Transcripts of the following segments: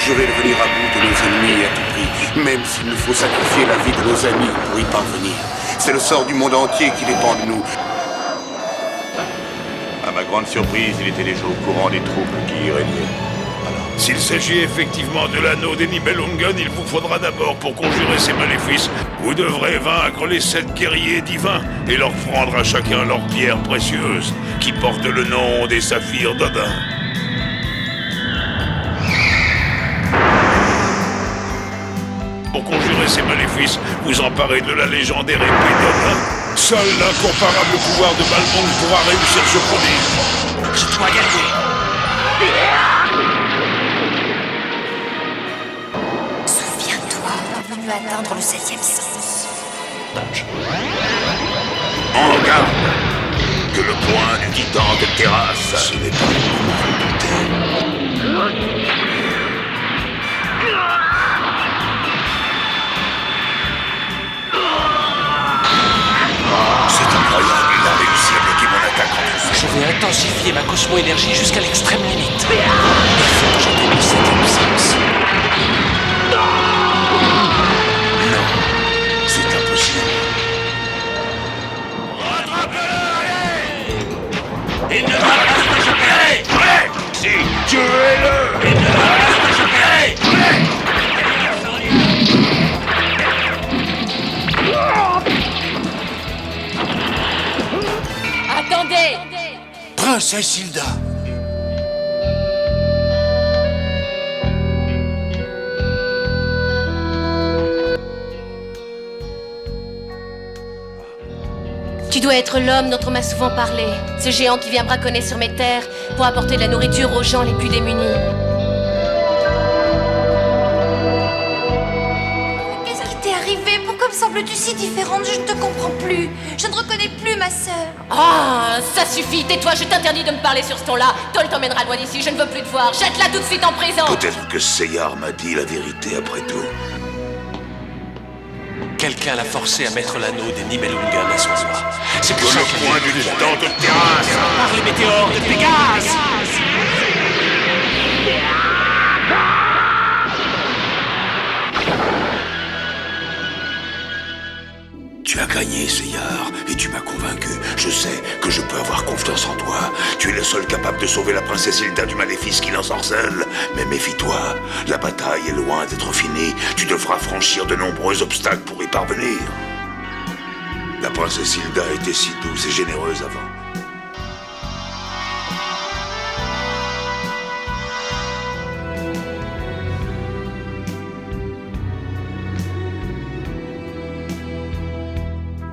Je vais venir à bout de nos ennemis à tout prix, même s'il nous faut sacrifier la vie de nos amis pour y parvenir. C'est le sort du monde entier qui dépend de nous. À ma grande surprise, il était déjà au courant des troubles qui y régnaient. S'il s'agit effectivement de l'anneau des Nibelungen, il vous faudra d'abord, pour conjurer ces maléfices, vous devrez vaincre les 7 guerriers divins et leur prendre à chacun leur pierre précieuse, qui porte le nom des saphirs d'Odin. Pour conjurer ces maléfices, vous emparez de la légendaire épée d'Odin. Seul l'incomparable pouvoir de Balmung pourra réussir ce prodige. Je dois gagner. Souviens-toi, venu atteindre le 7e sens. En garde! Que le point du titan de terrasse, ce n'est pas le moment de douter. C'est incroyable, il a réussi à bloquer mon attaque en tout. Je vais intensifier ma cosmo-énergie jusqu'à l'extrême limite. Il faut que j'atteigne le 7e sens. Non, c'est impossible. Il ne va pas se récupérer. Ouais, si, tuez-le! Il ne va pas se récupérer. Attendez! Princesse Hilda! Tu dois être l'homme dont on m'a souvent parlé. Ce géant qui vient braconner sur mes terres pour apporter de la nourriture aux gens les plus démunis. Qu'est-ce qui t'est arrivé? Pourquoi me sembles-tu si différente? Je ne te comprends plus. Je ne reconnais plus ma sœur. Ah, ça suffit, tais-toi, je t'interdis de me parler sur ce ton-là. Tol t'emmènera loin d'ici, je ne veux plus te voir. Jette-la tout de suite en prison. Peut-être que Seyar m'a dit la vérité après tout. Quelqu'un l'a forcé à mettre l'anneau des Nibelungen à son doigt. C'est Que pour ça le qu'elle point est du venue titan de terrasse! par les météores de Pégase. Tu as gagné, Seyar, et tu m'as convaincu. Je sais que je peux avoir confiance en toi. Tu es le seul capable de sauver la princesse Hilda du maléfice qui l'ensorcelle. Mais méfie-toi, la bataille est loin d'être finie. Tu devras franchir de nombreux obstacles pour y parvenir. La princesse Hilda était si douce et généreuse avant.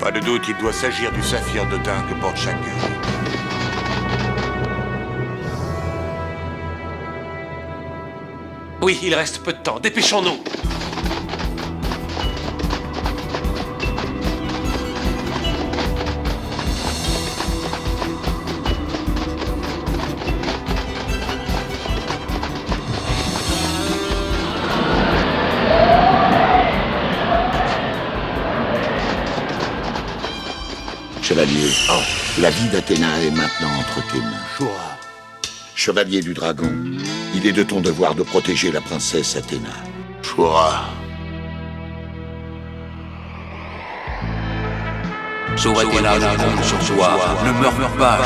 Pas de doute, il doit s'agir du saphir d'Odin que porte chaque guerrier. Oui, il reste peu de temps. Dépêchons-nous. Chevalier, la vie d'Athéna est maintenant entre tes mains. Chevalier du dragon, il est de ton devoir de protéger la princesse Athéna. Shura, Athéna, je compte sur toi. Ne meurs pas.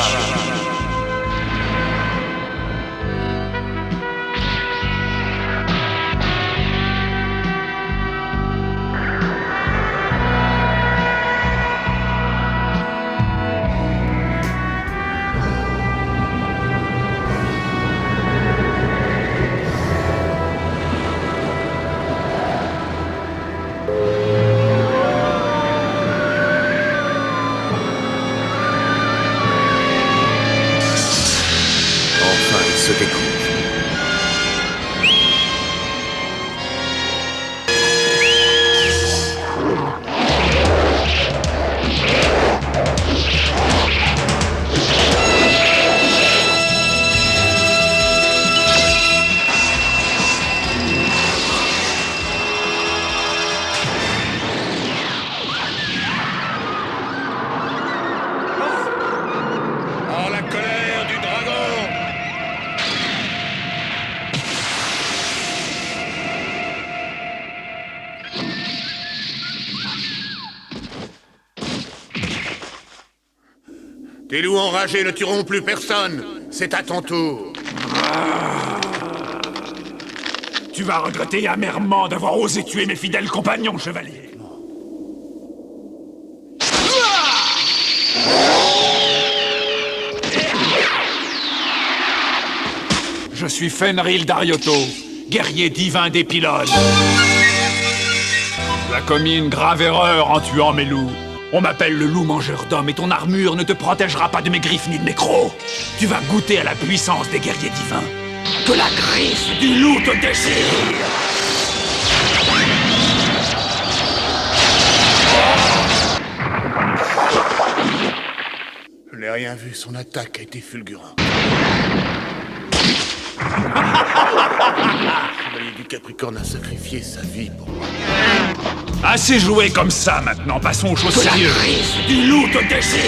Tes loups enragés ne tueront plus personne. C'est à ton tour. Tu vas regretter amèrement d'avoir osé tuer mes fidèles compagnons, chevalier. Je suis Fenrir Darioto, guerrier divin des pylônes. Tu as commis une grave erreur en tuant mes loups. On m'appelle le loup mangeur d'hommes et ton armure ne te protégera pas de mes griffes ni de mes crocs. Tu vas goûter à la puissance des guerriers divins. Que la griffe du loup te déchire. Je n'ai rien vu, son attaque a été fulgurante. Le chevalier du Capricorne a sacrifié sa vie pour moi. Assez joué comme ça maintenant, passons aux choses sérieuses. La griffe du loup te déchire.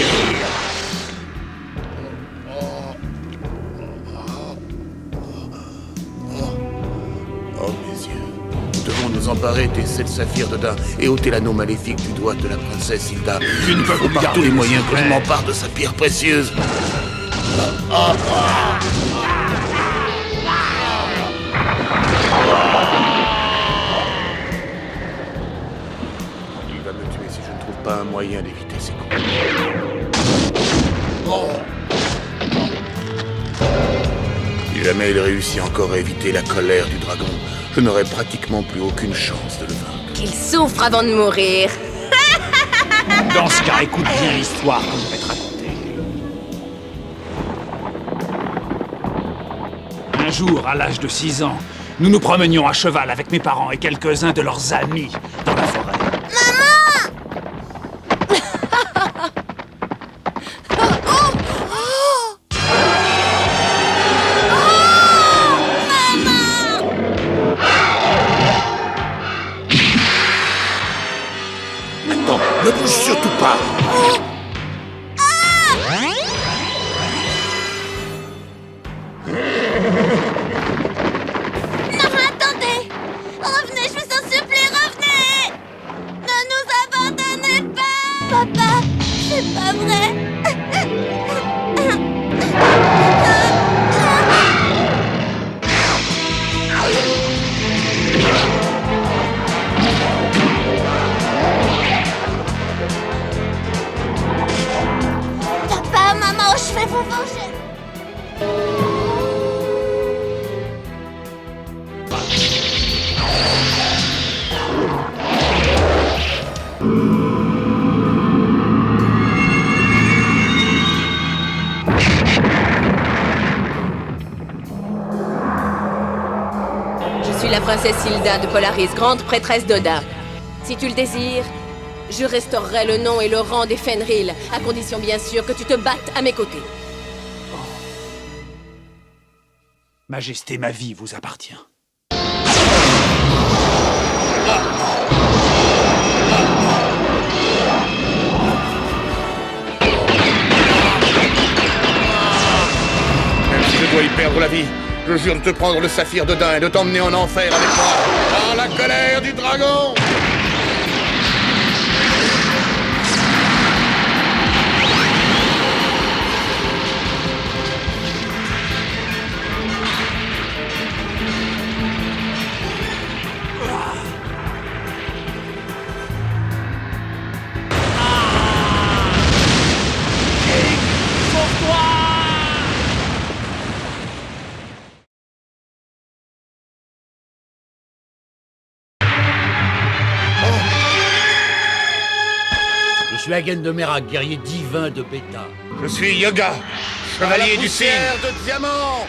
Oh mes yeux, nous devons nous emparer des 7 saphirs d'Odin et ôter l'anneau maléfique du doigt de la princesse Hilda. Tu ne peux faut par tous les moyens que je m'empare de sa pierre précieuse. Il va me tuer si je ne trouve pas un moyen d'éviter ses coups. Si jamais il réussit encore à éviter la colère du dragon, je n'aurai pratiquement plus aucune chance de le vaincre. Qu'il souffre avant de mourir. Dans ce cas, écoute bien l'histoire qu'on va te raconter. Un jour, à l'âge de 6 ans, nous nous promenions à cheval avec mes parents et quelques-uns de leurs amis dans la forêt. Attends, ne bouge surtout pas. Non, attendez! Revenez, je vous en supplie, revenez! Ne nous abandonnez pas! Papa, c'est pas vrai! Papa, maman, je vais vous venger! Je suis la princesse Hilda de Polaris, grande prêtresse d'Odin. Si tu le désires, je restaurerai le nom et le rang des Fenrir, à condition bien sûr que tu te battes à mes côtés. Majesté, ma vie vous appartient. Même si je dois y perdre la vie, je jure de te prendre le saphir d'Odin et de t'emmener en enfer avec moi. Par la colère du dragon! Je suis Hagen de Merak, guerrier divin de Beta. Je suis Yoga, chevalier du ciel de diamant!